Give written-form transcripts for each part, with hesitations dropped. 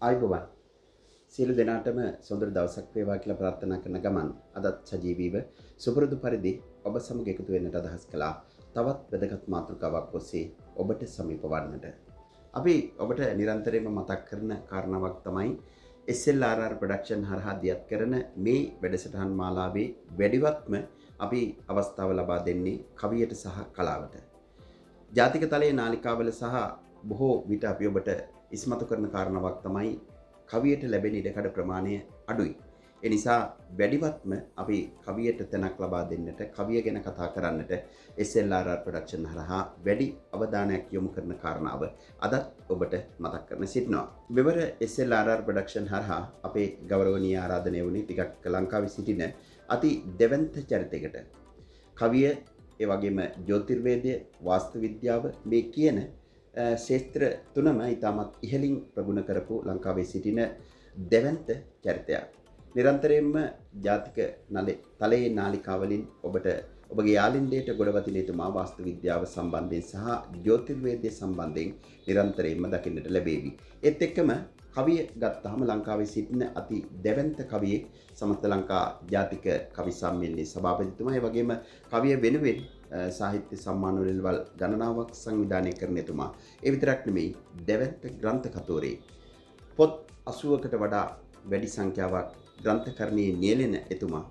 ආයුබෝවන් සියලු දෙනාටම සොඳුරු දවසක් වේවා කියලා ප්‍රාර්ථනා කරන ගමන් අදත් සජීවීව සුපුරුදු පරිදි ඔබ සමග එකතු වෙන්නට අදහස් කළා. තවත් වැදගත් මාතෘකාවක් ඔස්සේ ඔබට සමීප වන්නට. අපි ඔබට නිරන්තරයෙන්ම මතක් කරන කාරණාවක් තමයි SLRR ප්‍රොඩක්ෂන් හරහා දියත් කරන මේ වැඩසටහන් මාලාවේ වැඩිවත්ම අපි අවස්ථාව ලබා දෙන්නේ කවියට සහ කලාවට. ජාතික තලයේ නාලිකාවල සහ බොහෝ විට අපි ඔබට ඉස්මතු කරන කාරණාවක් තමයි කවියට ලැබෙන ඉඩකඩ ප්‍රමාණය අඩුයි. ඒ නිසා වැඩිවත්ම අපි කවියට තැනක් ලබා දෙන්නට, කවිය ගැන කතා කරන්නට SLRR ප්‍රොඩක්ෂන් හරහා වැඩි අවධානයක් යොමු කරන කාරණාව අදත් ඔබට මතක් කරන සිටිනවා. මෙවර SLRR ප්‍රොඩක්ෂන් හරහා අපේ ගෞරවනීය ආරාධනය වුණේ ටිකක් ලංකාවේ සිටින අති දෙවන්ත චරිතයකට. කවිය, ඒ වගේම ජ්‍යොතිර්වේදය, වාස්තු විද්‍යාව මේ කියන ශේත්‍ර තුනම ඉතාමත් ඉහළින් ප්‍රගුණ කරපු ලංකාවේ සිටින දෙවන්ත චරිතයක්. නිරන්තරයෙන්ම ජාතික තලයේ නාලිකාවලින් ඔබට ඔබගේ යාළින්දයට ගොඩවතින එතුමා වාස්තු විද්‍යාව සම්බන්ධයෙන් සහ ජ්‍යොතිර්වේදය සම්බන්ධයෙන් නිරන්තරයෙන්ම දකින්නට ලැබේවි. ඒත් එක්කම කවිය ගත්තාම ලංකාවේ සිටින අති දෙවන්ත කවියෙක් සමස්ත ලංකා ජාතික කවි සම්මේලනයේ සභාපතිතුමා, ඒ වගේම කවිය වෙනුවෙන් සාහිත්‍ය සම්මාන වල ගණනාවක් සංවිධානය කරන එතුමා. ඒ විතරක් නෙමෙයි, දෙවන්ත ග්‍රන්ථ කතෝරේ පොත් 80කට වඩා වැඩි සංඛ්‍යාවක් ග්‍රන්ථකරණයේ නියැලෙන එතුමා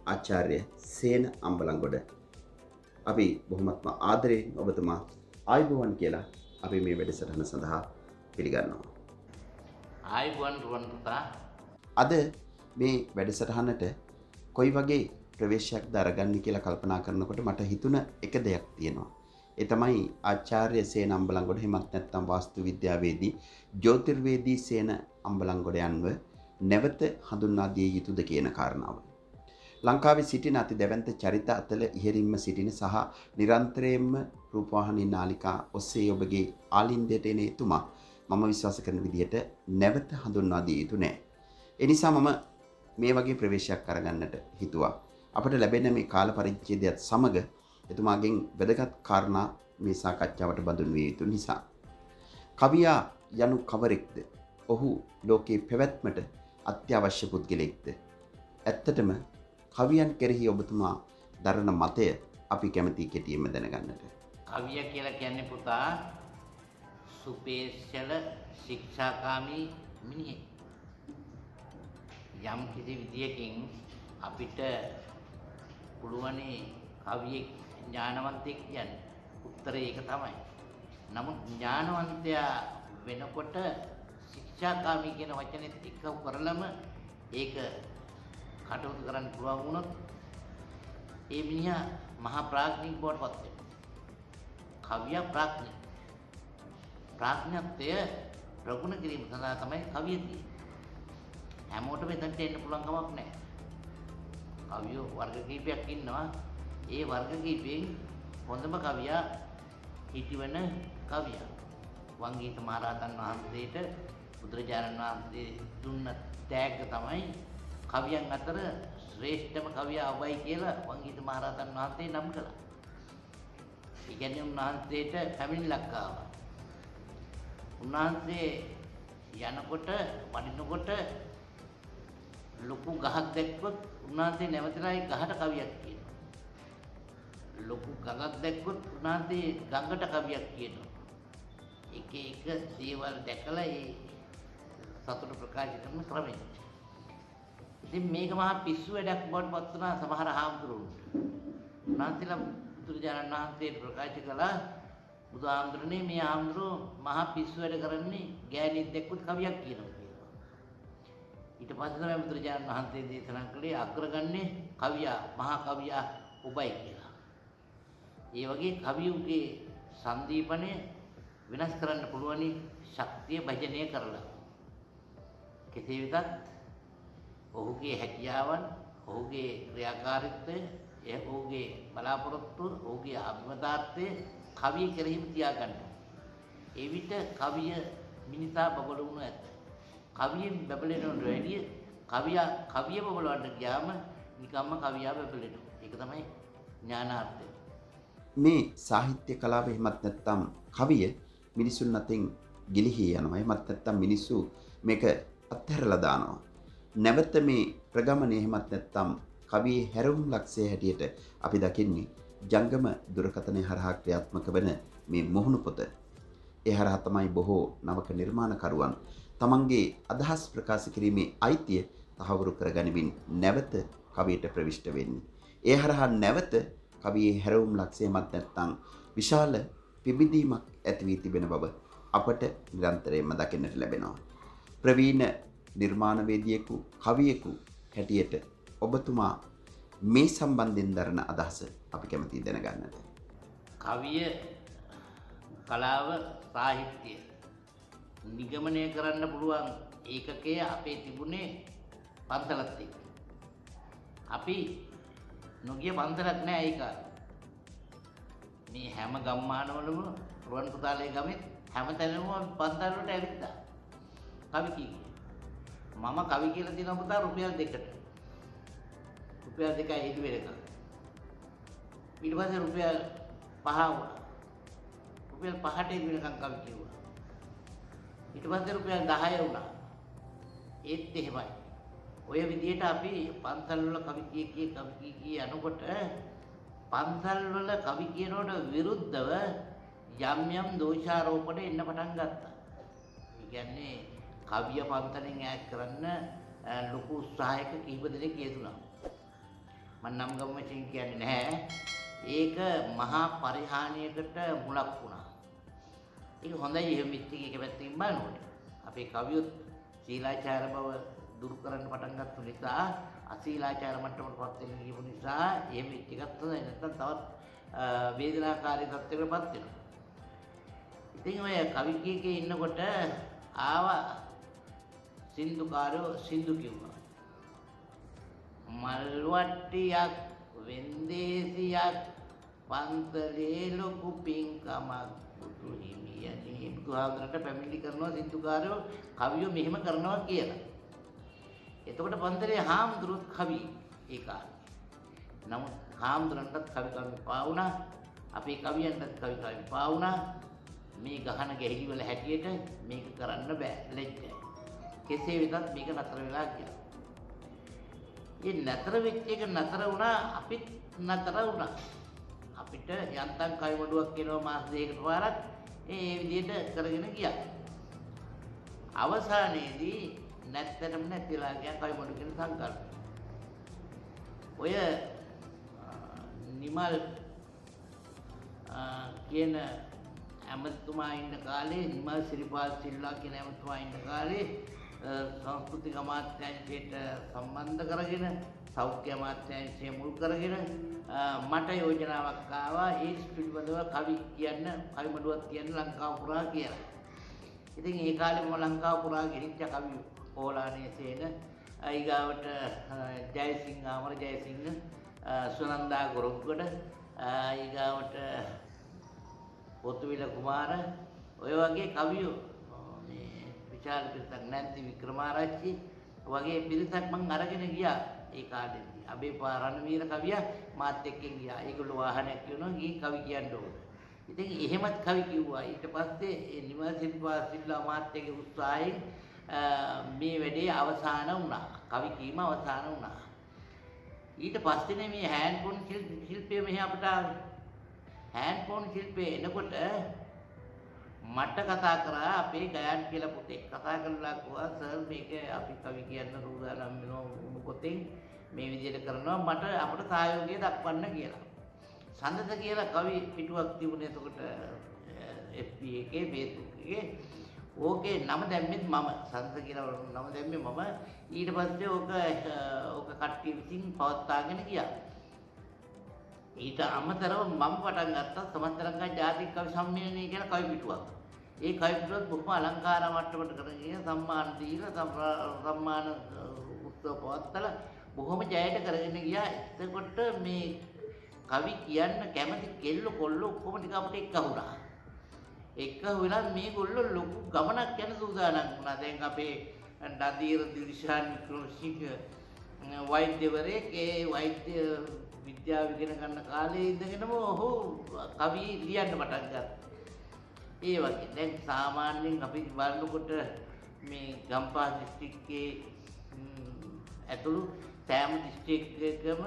ආචාර්ය සේන අම්බලන්ගොඩ. අපි බොහොමත්ම ආදරයෙන් ඔබතුමා ආයුබෝවන් කියලා අපි මේ වැඩසටහන සඳහා පිළිගන්නවා. ආයුබෝවන් රුවන් පුතා. අද මේ වැඩසටහනට කොයි වගේ ප්‍රවේශයක්ද අරගන්න කියලා කල්පනා කරනකොට මට හිතුණ එක දෙයක් තියෙනවා. ඒ තමයි ආචාර්ය සේන අම්බලන්ගොඩ, එහෙමත් නැත්නම් වාස්තු විද්‍යාවේදී ජ්‍යොතිර්වේදී සේන අම්බලන්ගොඩ යන්ව නැවත හඳුන්වා දිය යුතුද කියන කාරණාව. ලංකාවේ සිටින අති දෙවන්ත චරිත අතර ඉහළින්ම සිටින සහ නිරන්තරයෙන්ම රූපවාහිනී නාලිකා ඔස්සේ ඔබගේ ආලින්දයට එන එතුමා මම විශ්වාස කරන විදිහට නැවත හඳුන්වා දිය යුතු නෑ. ඒ නිසා මම මේ වගේ ප්‍රවේශයක් අරගන්නට හිතුවා. අපට ලැබෙන මේ කාල පරිච්ඡේදයත් සමග එතුමාගෙන් වැදගත් කාරණා මේ සාකච්ඡාවට බඳුන් විය යුතු නිසා. කවියා යනු කවරෙක්ද? ඔහු ලෝකේ පැවැත්මට අත්‍යවශ්‍ය පුද්ගලෙක්ද? ඇත්තටම කවියන් කෙරෙහි ඔබතුමා දරන මතය අපි කැමැති කෙටියෙන්ම දැනගන්නට. කවිය කියලා කියන්නේ පුතා සුපේශල ශික්ෂාකාමී මිනිහෙක්. යම් කිසි විදියකින් අපිට පුළුවනේ කවියෙක් ඥානවන්තයෙක් කියන්නේ. උත්තරේ ඒක තමයි. නමුත් ඥානවන්තයා වෙනකොට ශික්ෂාකාමී කියන වචනේත් එක්ක කරලම ඒක කටයුතු කරන්න පුළුවන් වුණොත් ඒ මිනිහා මහා ප්‍රඥෙක් බවට පත් වෙනවා. කවිය ප්‍රඥෙක්. ප්‍රඥත්වය ප්‍රගුණ කිරීම සඳහා තමයි කවිය තියෙන්නේ. හැමෝටම එතනට එන්න පුළුවන් කමක් නැහැ. කවියෝ වර්ග කීපයක් ඉන්නවා. ඒ වර්ග කීපයෙන් හොඳම කවියා හිටිවන කවියා. වංගීත මහරහතන් වහන්සේට බුදුරජාණන් වහන්සේ දුන්න තෑග්ග තමයි කවියන් අතර ශ්‍රේෂ්ඨම කවියා ඔබයි කියලා වංගීත මහරහතන් වහන්සේ නම් කළා. ඒ කියන්නේ උන්වහන්සේට පැමිණිල්ලක් ආවා. උන්වහන්සේ යනකොට වඩිනකොට ලොකු ගහක් දැක්කොත් උන්වහන්සේ නැවතලා ඒ ගහට කවියක් කියනවා. ලොකු ගඟක් දැක්කොත් උන්වහන්සේ ගඟට කවියක් කියනවා. එක එක දේවල් දැකලා ඒ සතුට ප්‍රකාශ කරන ක්‍රමය. ඉතින් මේක මහා පිස්සු වැඩක් බවට පත් වුණා සමහර හාමුදුරුවෝ. උන්වහන්සේලා බුදුරජාණන් වහන්සේට ප්‍රකාශ කළා, බුදුහාමුදුරනේ මේ හාමුදුරුවෝ මහා පිස්සු වැඩ කරන්නේ ගෑණියෙක් දැක්කොත් කවියක් කියනවා කියලා. ඊට පස්සේ තමයි බුදුරජාණන් වහන්සේ දේශනා කළේ අග්‍රගන්නේ කවියා, මහා කවියා ඔබයි කියලා. ඒ වගේ කවියුගේ සංදීපනය වෙනස් කරන්න පුළුවනි ශක්තිය භජනය කරලා. කෙසේ වෙතත් ඔහුගේ හැකියාවන්, ඔහුගේ ක්‍රියාකාරීත්වය, ඔහුගේ බලාපොරොත්තු, ඔහුගේ අභිමතාර්ථය කවිය කෙරෙහිම තියාගන්න. ඒ විට කවිය මිනිසා බබළුණු ඇත. කවියෙන් බබලෙනවට වැඩිය කවිය බබලවන්න ගියාම නිකම්ම කවියා බබලෙනවා. ඒක තමයි ඥානාර්ථය. මේ සාහිත්‍ය කලාව එහෙමත් නැත්නම් කවිය මිනිසුන් අතින් ගිලිහී යනවා. එමත් නැත්නම් මිනිස්සු මේක අත්හැරලා දානවා. නැවත මේ ප්‍රගමනය එහෙමත් නැත්නම් කවියේ හැරවුම් ලක්ෂය හැටියට අපි දකින්නේ ජංගම දුරකථනය හරහා ක්‍රියාත්මක වන මේ මුහුණු පොත. ඒ හරහා තමයි බොහෝ නවක නිර්මාණකරුවන් තමන්ගේ අදහස් ප්‍රකාශ කිරීමේ අයිතිය තහවුරු කරගනිමින් නැවත කවියට ප්‍රවිෂ්ඨ වෙන්නේ. ඒ හරහා නැවත කවියේ හැරවුම් ලක්ෂයමත් නැත්නම් විශාල පිබිදීමක් ඇති වී තිබෙන බව අපට නිරන්තරයෙන්ම දකින්නට ලැබෙනවා. ප්‍රවීණ නිර්මාණවේදියෙකු කවියෙකු හැටියට ඔබතුමා මේ සම්බන්ධයෙන් දරන අදහස අපි කැමතියි දැනගන්නට. කවිය කලාව සාහිත්‍යය නිගමනය කරන්න පුළුවන් ඒකකය අපේ තිබුණේ පන්සලත් එක්ක. අපි නොගිය පන්සලක් නෑ ඒ කාලේ. මේ හැම ගම්මානවලම රුවන් පුතාලේ ගමේ හැම තැනම පන්සල් වලට ඇවිත්තා. කවි කිව්වේ. මම කවි කියලා දින පුතා රුපියල් 2කට. රුපියල් 2යි හෙළි වෙනකම්. ඊට පස්සේ රුපියල් 5 වුණා. රුපියල් 5ට හෙළි වෙනකම් කවි කිව්වා. ඊට පස්සේ රුපියල් 10 වුණා. ඒත් එහෙමයි. ඔය විදිහට අපි පන්සල් වල කවි කිය යනකොට පන්සල් වල කවි කියනකට විරුද්ධව යම් යම් දෝෂාරෝපණ එන්න පටන් ගත්තා. ඒ කියන්නේ කවිය පන්සලෙන් ඈත් කරන්න ලොකු උත්සාහයක කිහිප දෙනෙක් යෙදුණා. මම නම් ගම වශයෙන් කියන්නේ නැහැ. ඒක මහා පරිහානියකට මුලක් වුණා. ඒක හොඳයි එහෙම මිත්‍තික එක පැත්තකින් බලනකොට. අපේ කවියොත් ශීලාචාර බව දුරු කරන්න පටන් ගත්ත නිසා අශීලාචාර මට්ටමට පත් වෙන්න ගියපු නිසා එහෙම එකක් තමයි නැත්නම් තවත් වේදනාකාරී තත්ත්වයකටපත් වෙනවා. ඉතින් ඔය කවිකයේ ඉන්නකොට ආවා සින්දුකාරයෝ සින්දු කිව්වා. මල්වට්ටියක් වෙන්දේසියක් පන්සලේ ලොකු පින්කමක් බුදු හිමියනි බුදුහාමුදුරන්ට පැමිණිලි කරනවා සින්දුකාරයෝ කවියෝ මෙහෙම කරනවා කියලා. එතකොට පන්සලේ හාමුදුරුවෝ කවි ඒ කාලේ. නමුත් හාමුදුරන්ටත් කවි පාවුණා. අපේ කවියන්ටත් කවි පාවුණා. මේ ගහන ගැහිලි වල හැටියට මේක කරන්න බෑ ලැජ්ජයි. කෙසේ වෙතත් මේක නතර වෙලා ගියා. මේ නතර වෙච්ච එක නතර වුණා අපිත් නතර වුණා. අපිට යන්තම් කවි මොඩුවක් එනවා මාස දෙකකට පාරක් ඒ විදිහට කරගෙන ගියා. අවසානයේදී නැත්තටම නැතිලා ගියා කවි මොඩු කියන සංකල්ප. ඔය නිමල් කියන ඇමතුමා ඉන්න කාලේ නිමල් සිරිපාල් සිල්වා කියන ඇමතුමා ඉන්න කාලේ සංස්කෘතික අමාත්‍යාංශයට සම්බන්ධ කරගෙන සෞඛ්‍ය අමාත්‍යාංශය මුල් කරගෙන මට යෝජනාවක් ආවා ඒ පිළිබඳව කවි කියන්න කවි මඩුවක් කියන්න ලංකාව පුරා කියලා. ඉතින් ඒ කාලේ මම ලංකාව පුරා ගෙනිච්ච කවි පෝලානේ සේන ඊගාවට ජයසිංහ අමර ජයසිංහ සුනන්දා ගොරොක්ගොඩ ඊගාවට පොතුවිල කුමාර ඔය වගේ කවියෝ මේ විශාල පිරිසක් නැන්ති වික්‍රමාරච්චි වගේ පිරිසක් මං අරගෙන ගියා ඒ කාලේදී. අබේපා රණවීර කවියා මාත් එක්කෙන් ගියා. ඒගොල්ලෝ වාහනයක් කියනවා ගිහින් කවි කියන්න ඕන. ඉතින් එහෙමත් කවි කිව්වා. ඊට පස්සේ ඒ නිමල් සිල්වා මාත්‍යගේ උත්සාහයෙන් මේ වැඩේ අවසන් වුණා. කවි කීම අවසන් වුණා. ඊට පස්සේ මේ හෑන්ඩ්පෝන් ශිල්පය මෙහි අපට ආවේ. හෑන්ඩ්පෝන් ශිල්පේ එනකොට මට කතා කරා අපේ ගයන් කියලා පුතෙක් කතා කරලා කිව්වා සර් මේක අපි කවි කියන්න සූදානම් වෙනවා පොතෙන් මේ විදිහට කරනවා මට අපට සහයෝගය දක්වන්න කියලා. සඳත කියලා කවි පිටුවක් තිබුණේ එතකොට FB එකේ Facebook එකේ ඕකේ නම දැම්මෙත් මම සඳත කියලා නම දැම්මේ මම. ඊට පස්සේ ඕක කට්ටිය විසින් පවත්වාගෙන ගියා. ඊට අමතරව මම පටන් ගත්තා සමස්ත ලංකා ජාතික කවි සම්මේලනය කියන කවි පිටුවක්. ඒ කවි පිටුවත් බොහොම අලංකාර මට්ටමට කරගෙන සම්මාන දීලා සම්මාන උත්සව පවත්වලා බොහොම ජයයට කරගෙන ගියා. එතකොට මේ කවි කියන්න කැමති කෙල්ල කොල්ල ඔක්කොම ටික අපිට එක්කහුණා. එක්කහුවලා මේගොල්ලෝ ලොකු ගමනක් යන සූදානම් වුණා. දැන් අපේ නදීර දිල්ෂාන් වික්‍රමසිංහ වෛද්‍යවරයෙක් ඒ වෛද්‍ය විද්‍යාව ඉගෙන ගන්න කාලේ ඉඳගෙනම ඔහු කවි ලියන්න පටන් ගත්තා. ඒ වගේ දැන් සාමාන්‍යයෙන් අපි බලනකොට මේ ගම්පහ දිස්ත්‍රික්කයේ ඇතුළු සෑම දිස්ත්‍රික්කයකම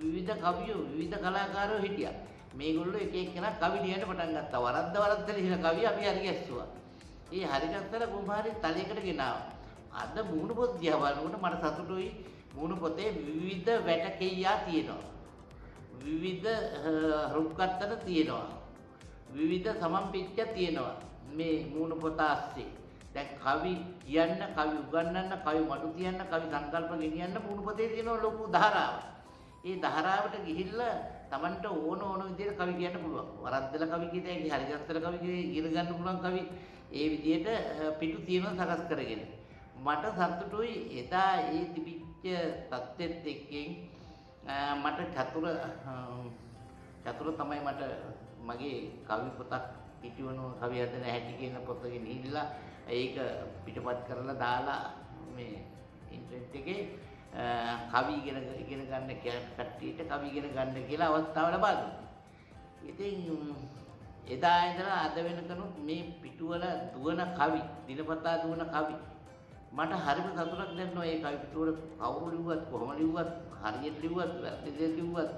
විවිධ කවියෝ විවිධ කලාකාරයෝ හිටියා. මේගොල්ලෝ එක එක්කෙනා කවි ලියන්න පටන් ගත්තා. වරද්ද ලියන කවිය අපි හරි ගැස්සුවා. ඒ හරි ගැස්සලා කුමාරි තලයකට ගෙනාවා. අද මූණු පොත් දිහා බලනකොට මට සතුටුයි. මූණු පොතේ විවිධ වැටකෙයියා තියෙනවා. විවිධ රුක්කත්තන තියෙනවා. විවිධ සමම්පිච්ච තියෙනවා. මේ මූණු පොත ASCII. දැන් කවි කියන්න, කවි උගන්වන්න, කවි මඩු තියන්න, කවි සංකල්ප ගෙනියන්න මූණු පොතේ තියෙන ලොකු ධාරාවක්. ඒ ධාරාවට ගිහිල්ලා Tamanට ඕන විදිහට කවි කියන්න පුළුවන්. වරද්දලා කවි කියතේ හරි ගැස්සලා කවි ඉගෙන ගන්න පුළුවන් කවි. ඒ විදිහට පිටු තියෙනවා සකස් කරගෙන. මට සතුටුයි එදා ඒ තිබිච්ච තත්ත්වෙත් එක්කෙන් මට චතුර තමයි මට මගේ කවි පොතක් පිටවන කවි හදන හැටි කියන පොත ගෙනිහිල්ලා ඒක පිටපත් කරලා දාලා මේ ඉන්ටර්නෙට් එකේ කවි ඉගෙන ගන්න කට්ටියට කවි ඉගෙන ගන්න කියලා අවස්ථාව ලබා දුන්නා. ඉතින් එදා ඉඳලා අද වෙනකනුත් මේ පිටුවල දුවන කවි, දිනපතා දුවන කවි මට හරිම සතුටක් දැනෙනවා. ඒ කවි පිටුවල කවුරු ලිව්වත්, කොහොම ලිව්වත්, හරියට ලිව්වත්, වැරදිද ලිව්වත්,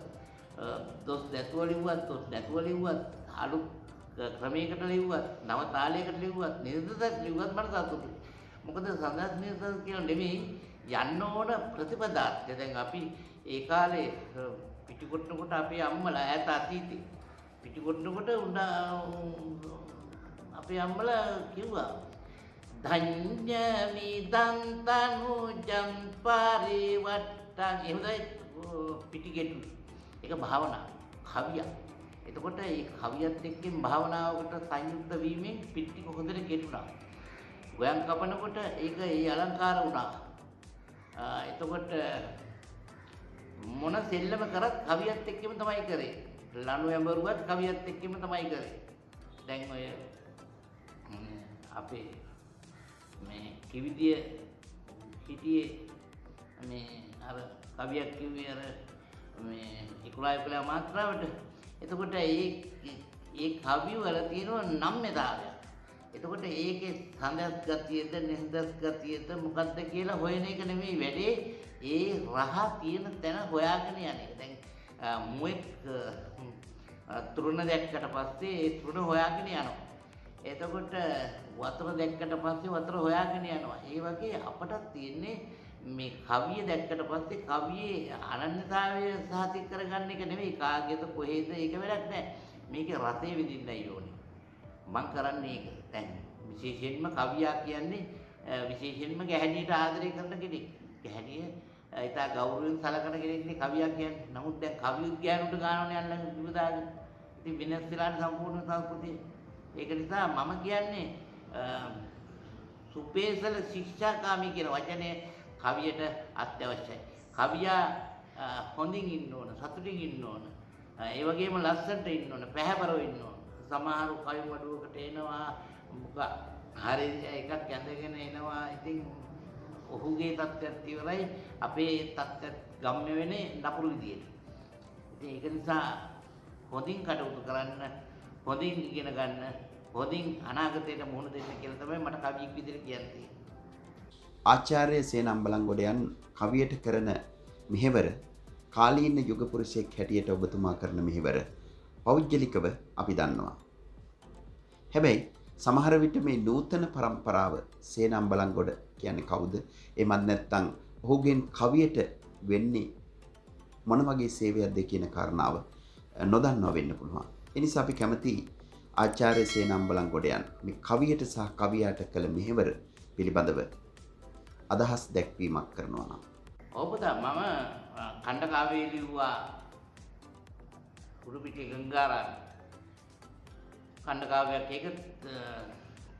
දොස් නැතුව ලිව්වත්, දොස් නැතුව ලිව්වත්, අලුත් ක්‍රමයකට ලිව්වත්, නව තාලයකට ලිව්වත්, නිර්දේශයක් ලිව්වත් මට සතුටුයි. මොකද සඳහන් නිර්දේශ කියලා නෙමෙයි යන්න ඕන ප්‍රතිපදාර්ථය. දැන් අපි ඒ කාලේ පිටි කොටනකොට අපේ අම්මලා ඈත අතීතේ පිටි කොටනකොට අපේ අම්මලා කිව්වා ධඤ්ඤ මිදං තනුජං පරිවට්ටං. එහෙමයි පිටි ගෙටු. ඒක භාවනා කවියක්. එතකොට මේ කවියත් එක්කම භාවනාවකට සංයුක්ත වීමෙන් පිටි හොඳට ගෙටුණා. ගොයන් කපනකොට ඒක ඒ අලංකාර වුණා. එතකොට මොන සෙල්ලම කරත් කවියත් එක්කම තමයි කරේ. ලනු යඹරුවත් කවියත් එක්කම තමයි කරේ. දැන් ඔය අපේ මේ කිවිදිය හිටියේ මේ අර කවියක් කිව්වේ අර මේ 11 මාත්‍රාවට. එතකොට ඒ කවි වල තියෙන නම්‍යතාවය. එතකොට ඒකේ සඳහස් ගතියද නිහඬස් ගතියද මොකද්ද කියලා හොයන එක නෙමෙයි වැඩේ. ඒ රහ තියෙන තැන හොයාගෙන යන්නේ. දැන් මුවෙක් තෘණ දැක්කට පස්සේ ඒ තෘණ හොයාගෙන යනවා. එතකොට වතුර දැක්කට පස්සේ වතුර හොයාගෙන යනවා. ඒ වගේ අපට තියෙන්නේ මේ කවිය දැක්කට පස්සේ කවියේ අනන්‍යතාවය සාතික කරගන්න එක නෙමෙයි. කාගේද කොහේද ඒක වැඩක් නැහැ. මේකේ රසය විඳින්නයි ඕනේ. මම කරන්නේ ඒක. දැන් විශේෂයෙන්ම කවියා කියන්නේ විශේෂයෙන්ම ගැහැණියට ආදරය කරන කෙනෙක්. ගැහැණිය ඉතා ගෞරවයෙන් සලකන කෙනෙක්නේ කවියා කියන්නේ. නමුත් දැන් කවියුත් ගැහැණුට ගන්නවනේ අල්ලන් විවදාගෙන. ඉතින් වෙනස් වෙලාට සම්පූර්ණ සංස්කෘතිය. ඒක නිසා මම කියන්නේ සුපේසල ශික්ෂාකාමී කියන වචනේ කවියට අත්‍යවශ්‍යයි. කවියා හොඳින් ඉන්න ඕන, සතුටින් ඉන්න ඕන. ඒ වගේම ලස්සනට ඉන්න ඕන, පැහැපරව ඉන්න ඕන. සමහරු කවි මඩුවකට එනවා, මුක හරි එකක් ඇඳගෙන එනවා. ඉතින් ඔහුගේ තත්ත්වයක් ඉවරයි, අපේ තත්ත්වයක් ගම්ම්‍ය වෙන්නේ නපුරු විදියට. ඉතින් ඒක නිසා හොඳින් කටයුතු කරන්න, හොඳින් ඉගෙන ගන්න, හොඳින් අනාගතයට මුහුණ දෙන්න කියලා තමයි මට කවියෙක් විදිහට කියන්නේ. ආචාර්ය සේන අම්බලන්ගොඩයන් කවියට කරන මෙහෙවර කාලීන යුග පුරුෂයෙක් හැටියට ඔබතුමා කරන මෙහෙවර පෞද්ගලිකව අපි දන්නවා. හැබැයි සමහර විට මේ නූතන પરම්පරාව සේන අම්බලන්ගොඩ කියන්නේ කවුද? එමත් නැත්නම් ඔහුගෙන් කවියට වෙන්නේ මොන වගේ සේවයක්ද කියන කාරණාව නොදන්නවා වෙන්න පුළුවන්. ඒ නිසා අපි කැමති ආචාර්ය සේන අම්බලන්ගොඩයන් මේ කවියට සහ කවියාට කළ මෙහෙවර පිළිබඳව අදහස් දැක්වීමක් කරනවා නම්. ඔබදා මම කණ්ඩකාව්‍ය ලිව්වා උරුපිටි ගංගාරාම කණ්ඩකාව්‍යයක්. ඒක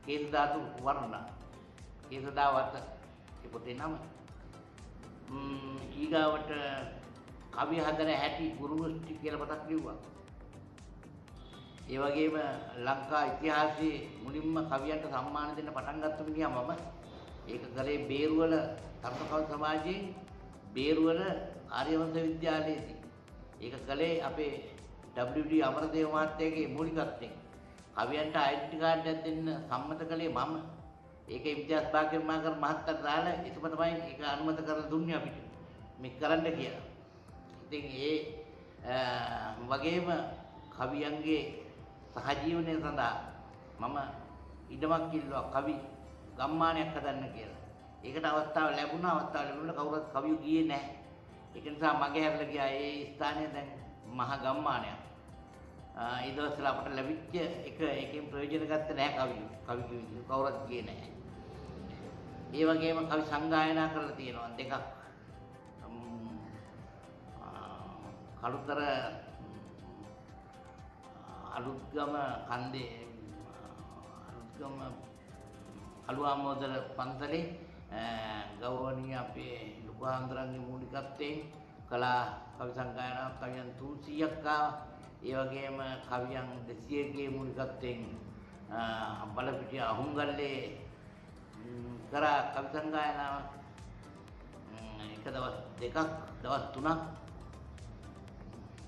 කේස ධාතු වර්ණ කේස දාවත ඒ පොතේ නම. ඊගාවට කවි හදන හැටි ගුරුමුස්ටි කියලා පොතක් ලිව්වා. ඒ වගේම ලංකා ඉතිහාසයේ මුලින්ම කවියන්ට සම්මාන දෙන්න පටන් ගත්ත මිනිහා මම. ඒක කරේ බේරුවල තරුණ සමාජයේ බේරුවල ආර්යවංශ විද්‍යාලයේදී. ඒක කළේ අපේ WD අමරදේව මහත්තයාගේ මූලිකත්වයෙන්. කවියන්ට ඩෙන්ටිටි කාඩ් එකක් දෙන්න සම්මත කළේ මම. ඒක ඉම්තියාස් භාග්‍යමාකර් මහත්තයාට දාලා එතුම තමයි ඒක අනුමත කරලා දුන්නේ අපිට. මේක කරන්න කියලා. ඉතින් වගේම කවියන්ගේ සහජීවනය සඳහා මම ඉඩමක් ඉල්ලුවා කවි ගම්මානයක් හදන්න කියලා. ඒකට අවස්ථාව ලැබුණා කවුරුත් කවිය ගියේ නැහැ. ඒක නිසා මගේ හැරලා ගියා ඒ ස්ථානය දැන් මහා ගම්මානයක්. ඒ දවස්වල අපට ලැබිච්ච එකෙන් ප්‍රයෝජන ගත්තේ නැහැ කවි කවුරුත් ගියේ නැහැ. ඒ වගේම කවි සංගායනා කරලා තියෙනවා දෙකක්. කළුතර අලුත්ගම කන්දේ අලුත්ගම අලුවාමෝදර පන්සලේ ගෞරවනීය අපේ ලොකු ආන්දරන්ගේ මූලිකත්වයෙන් කලා කවි සංගායනාවක් කවියන් 300ක් ආවා. ඒ වගේම කවියන් 200ගේ මූලිකත්වයෙන් බලපිටිය අහුම්ගල්ලේ කරා කවි සංගායනාවක් එක දවස් දෙකක් දවස් 3ක්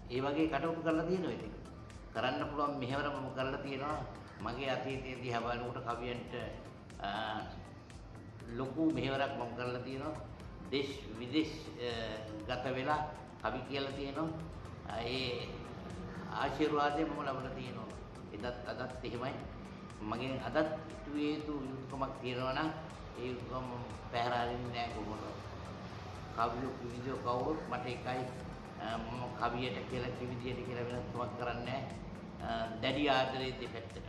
ඒ වගේ කටයුතු කරලා තියෙනවා. ඉතින් කරන්න පුළුවන් මෙහෙවර මම කරලා තියෙනවා. මගේ අතීතයේ දිහා බලනකොට කවියන්ට ලොකු මෙහෙවරක් මම කරලා තියෙනවා. දේශ විදේශ ගත වෙලා කවි කියලා තියෙනවා. ඒ ආශිර්වාදය මම ලබලා තියෙනවා. එදත් අදත් එහෙමයි. මගෙන් අදත් ඉතුවේ යුතුකමක් තියෙනවා නම් ඒ යුතුකම පැහැරාරින්නේ නැහැ කොහොමද? කවියෝ විවිධ කවුරුත් මට එකයි මම කවියට කියලා කිවිදියට කියලා වෙනස්කමක් කරන්නේ දැඩි ආදරේ දෙපැත්තට.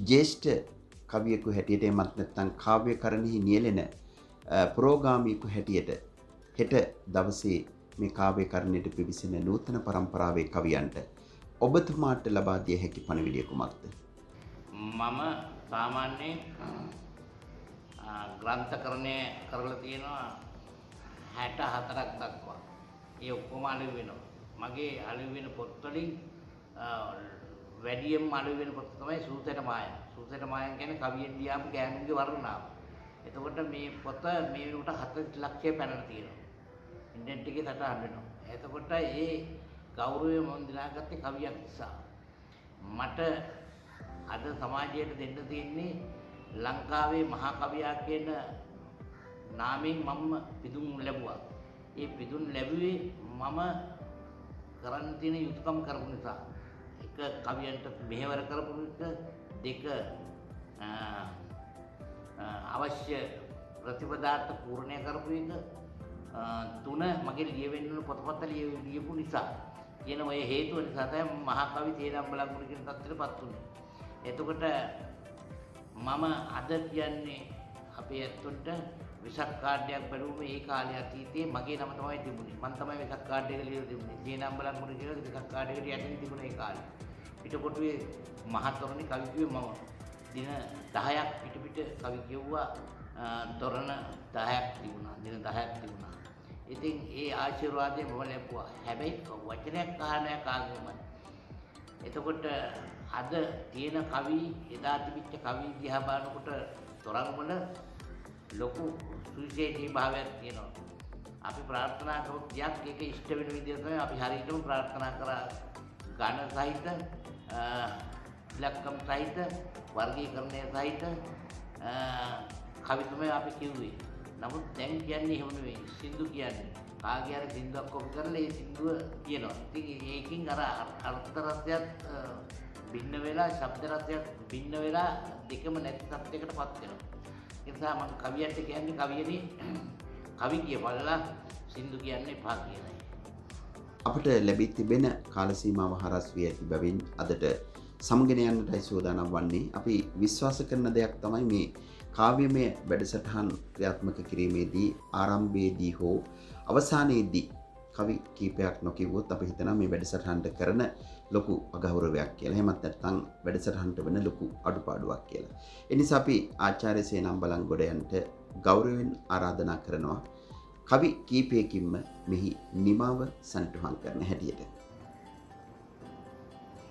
ජ්‍යෙෂ්ඨ කවියෙකු හැටියට එමත් නැත්නම් කාව්‍යකරණෙහි නියැලෙන පුරෝගාමීකු හැටියට හෙට දවසේ මේ කාව්‍යකරණයට පිවිසෙන නූතන පරම්පරාවේ කවියන්ට ඔබතුමාට ලබා දිය හැකි පණිවිඩය කුමක්ද? මම සාමාන්‍යයෙන් ග්‍රන්ථකරණය කරලා තියෙනවා 64ක් දක්වා. ඒ ඔක්කොම අලුත් වෙනවා. මගේ අලුත් වෙන පොත් වලින් වැඩියෙන්ම අලුත් වෙන පොත තමයි සූසෙට මායන්. සූසෙට මායන් කියන්නේ කවියෙන් ලියාපු ගෑනුන්ගේ වර්ණනාව. එතකොට මේ පොත මේ වෙනකොට 40 ලක්ෂය පැනලා තියෙනවා. ඉන්ටර්නෙට් එකේ සටහන් වෙනවා. එතකොට ඒ ගෞරවය මම දිනාගත්තේ කවියක් නිසා. මට අද සමාජයට දෙන්න තියෙන්නේ ලංකාවේ මහා කවියා කියන නාමයෙන් මම පිදුම් ලැබුවා. ඒ පිදුම් ලැබුවේ මම කරන්න තියෙන යුතුයකම් කරපු නිසා. එක කවියන්ට මෙහෙවර කරපු එක, දෙක අවශ්‍ය ප්‍රතිපදාර්ථ පූර්ණය කරපු එක, තුන මගේ ලියවෙන්න ඕන පොතපත ලියපු නිසා. කියන ඔය හේතුව නිසා තමයි මහා කවි තේරම්බලංගුරු කියන තත්ත්වයටපත් උනේ. එතකොට මම අද කියන්නේ අපේ ඇත්තොන්ට විසක් කාඩ් එකක් බැලුවම ඒ කාලේ අතීතයේ මගේ නම තමයි තිබුණේ. මම තමයි විසක් කාඩ් එක ලියලා තිබුණේ. තේරම්බලංගුරු කියලා විසක් කාඩ් එකට යටින් තිබුණේ ඒ කාලේ. පිටකොටුවේ මහතොරණේ කවි කිව්වේ මම. දින 10ක් පිට කවි කිව්වා. තොරණ 10ක් තිබුණා. දින 10ක් තිබුණා. ඉතින් ඒ ආශිර්වාදය මම ලැබුවා. හැබැයි වචනයක් අහන්නේ කාගෙම. එතකොට අද තියෙන කවි එදා තිබිච්ච කවි දිහා බලනකොට තොරන් වල ලොකු සුවිශේෂී භාවයක් තියෙනවා. අපි ප්‍රාර්ථනා කරොත් යක් ඒක ඉෂ්ට වෙන විදිහ තමයි අපි හරියටම ප්‍රාර්ථනා කරා. ඝන සහිත ඉලක්කම් සහිත වර්ගීකරණය සහිත කවි තමයි අපි කිව්වේ. නමුත් දැන් කියන්නේ එහෙම නෙවෙයි. සින්දු කියන්නේ කාගේ හරි සින්දුවක් කොපි කරලා ඒ සින්දුව කියනවා. ඉතින් ඒකින් අර අර්ථ රසයත් භින්න වෙලා, ශබ්ද රසයත් භින්න වෙලා දෙකම නැති තත්යකටපත් වෙනවා. ඒ නිසා මම කවියට කියන්නේ කවියනේ කවි කියපළලා සින්දු කියන්නේ එපා කියලායි. අපට ලැබී තිබෙන කාල සීමාව හරස් වී ඇති බැවින් අදට සමගෙන යන්නටයි සූදානම් වන්නේ. අපි විශ්වාස කරන දෙයක් තමයි මේ කාව්‍යමය වැඩසටහන් ක්‍රියාත්මක කිරීමේදී ආරම්භයේදී හෝ අවසානයේදී කවි කීපයක් නොකිව්වොත් අපි හිතනවා මේ වැඩසටහනට කරන ලොකු අගෞරවයක් කියලා. එහෙමත් නැත්නම් වැඩසටහනට වෙන ලොකු අඩුපාඩුවක් කියලා. ඒ නිසා අපි ආචාර්ය සේනාම්බලන්ගොඩයන්ට ගෞරවයෙන් ආරාධනා කරනවා කවි කීපයකින්ම මෙහි නිමාව සනිටුහන් කරන හැටියට.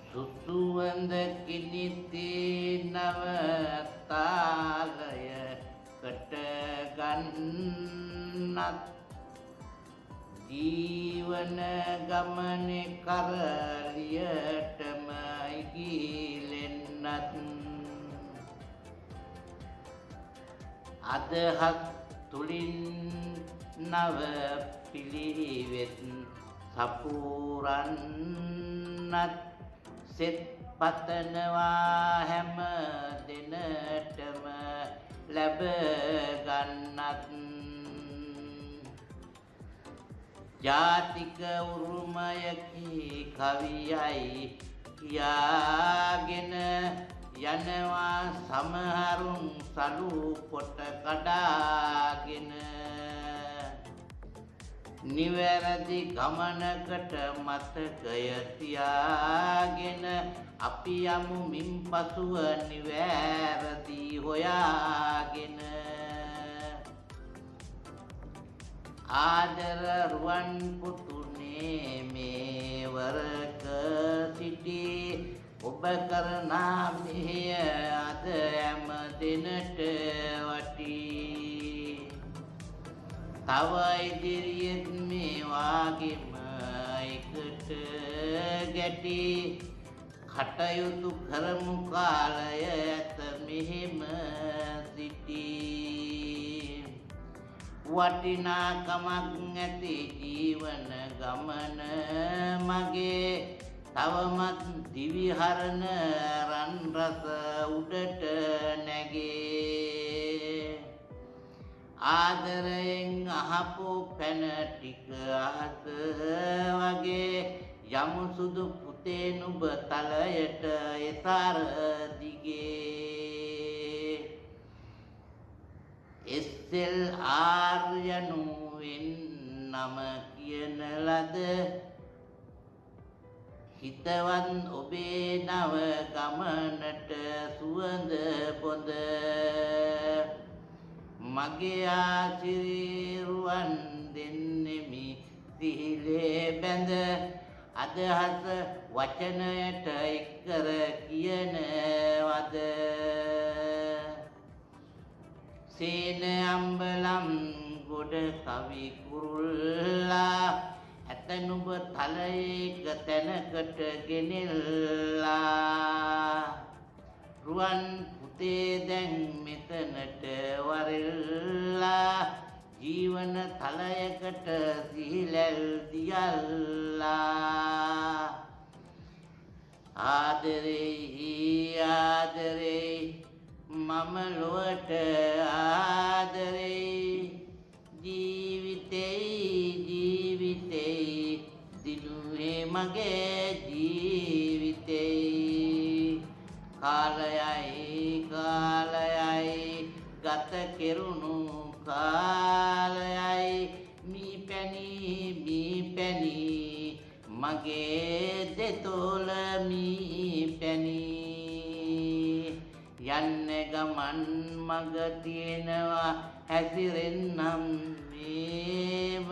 සුසුවඳ කිලිති නව තාලය කට ගන්නත් ජීවන ගමනේ කරලියටම ඉගිලෙන්නත් අදහස් තුළින් නව පිළිවෙත් සපුරන්නත් සෙත් පතනවා හැම දිනටම ලැබ ගන්නත් ජාතික උරුමයකි කවියයි කියාගෙන යනවා සමහරුන් සලු පොට කඩාගෙන නිවැරදි ගමනකට මතකය තියාගෙන අපි යමු මින් පසුව නිවැරදි හොයාගෙන ආදර රුවන් පුතුනේ මේ වරක සිටි ඔබ කරනා මෙහෙය අද හැම දිනට වටී තව ඉදිරියෙත් මේ වාගෙම එකට ගැටි කටයුතු කරමු කාලය ඇත මෙහෙම සිටී වටිනාකමක් ඇති ජීවන ගමන මගේ තවමත් දිවිහරණ රන් රස උඩට නැගේ ආදරයෙන් අහපු පැන ටික අහස වගේ යමු සුදු පුතේ නුඹ තලයට එසාර දිගේ SLR යනුවෙන් නම කියන ලද හිතවත් ඔබේ නව ගමනට සුවඳ පොඳ මගේ ආසිරුවන් දෙන්නෙමි සිහිලේ බැඳ අදහස වචනයට එක්කර කියනවද සේන අම්බලම් ගොඩ කවි කුරුල්ලා ඇත නුඹ තලයක තැනකට ගෙනෙල්ලා රුවන් පුතේ දැන් මෙතනට වරෙල්ලා ජීවන තලයකට සිහිලැල් දියල්ලා ආදරේ මම ලොවට ආදරේ ජීවිතේ දිනුවේ මගේ ජීවිතේ කාලයයි ගත කෙරුණු කාලයයි මී පැණි මගේ දෙතොල මී පැණි යන්න ගමන් මග තියෙනවා හැසිරෙන්නම් මේම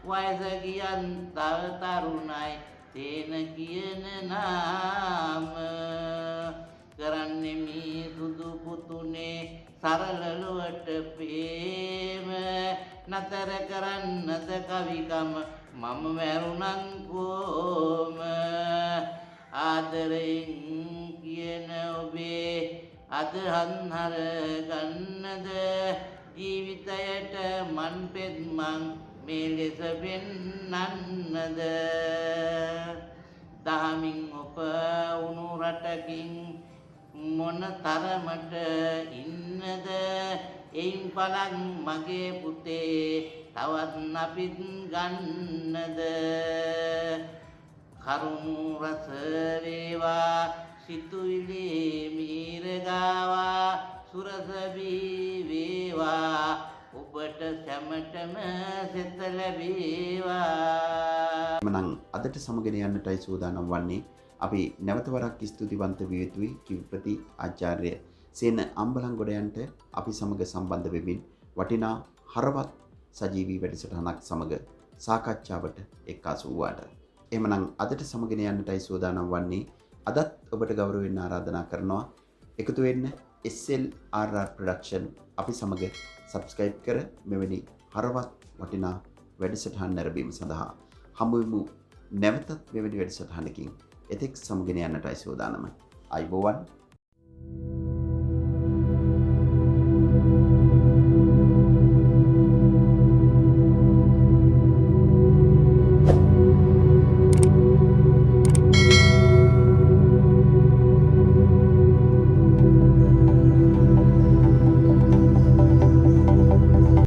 වයස ගියන් තව තරුණයි තේන කියන නාම කරන්නේ මේ සුදු පුතුනේ සරල ලොවට ප්‍රේම නතර කරන්නද කවිකම මම මැරුණන් කොම ආදරෙන් කියන ඔබේ අදහන්හර ගන්නද ජීවිතයට මන් පෙත්මං මේ ලෙස පෙන්නන්නද දහමින් ඔප උණු රටකින් මොන තරමට ඉන්නද එයින් පලක් මගේ පුතේ තවත් අපිත් ගන්නද කරුණු රස වේවා සිතුවිලි මීරගාවා සුරසබී වේවා ඔබට සැමටම සෙත ලැබේවා මනම් අදට සමගෙන යන්නටයි සූදානම් වන්නේ අපි නැවත වරක් ස්තුතිවන්ත විය යුතුයි කිව්පති ආචාර්ය සේන අම්බලන්ගොඩයන්ට අපි සමග සම්බන්ධ වෙමින් වටිනා හරවත් සජීවී වැඩසටහනක් සමග සාකච්ඡාවට එක්කාසු වූවාට එහෙමනම් අදට සමගෙන යන්නටයි සූදානම් වන්නේ අදත් ඔබට ගෞරවයෙන් ආරාධනා කරනවා එකතු වෙන්න SLR production අපි සමග subscribe කර මෙවැනි හරවත් වටිනා වැඩසටහන් නැරඹීම සඳහා හමු වෙමු නැවතත් මෙවැනි වැඩසටහනකින් එතෙක් සමගෙන යන්නටයි සූදානම. අයිබෝවන්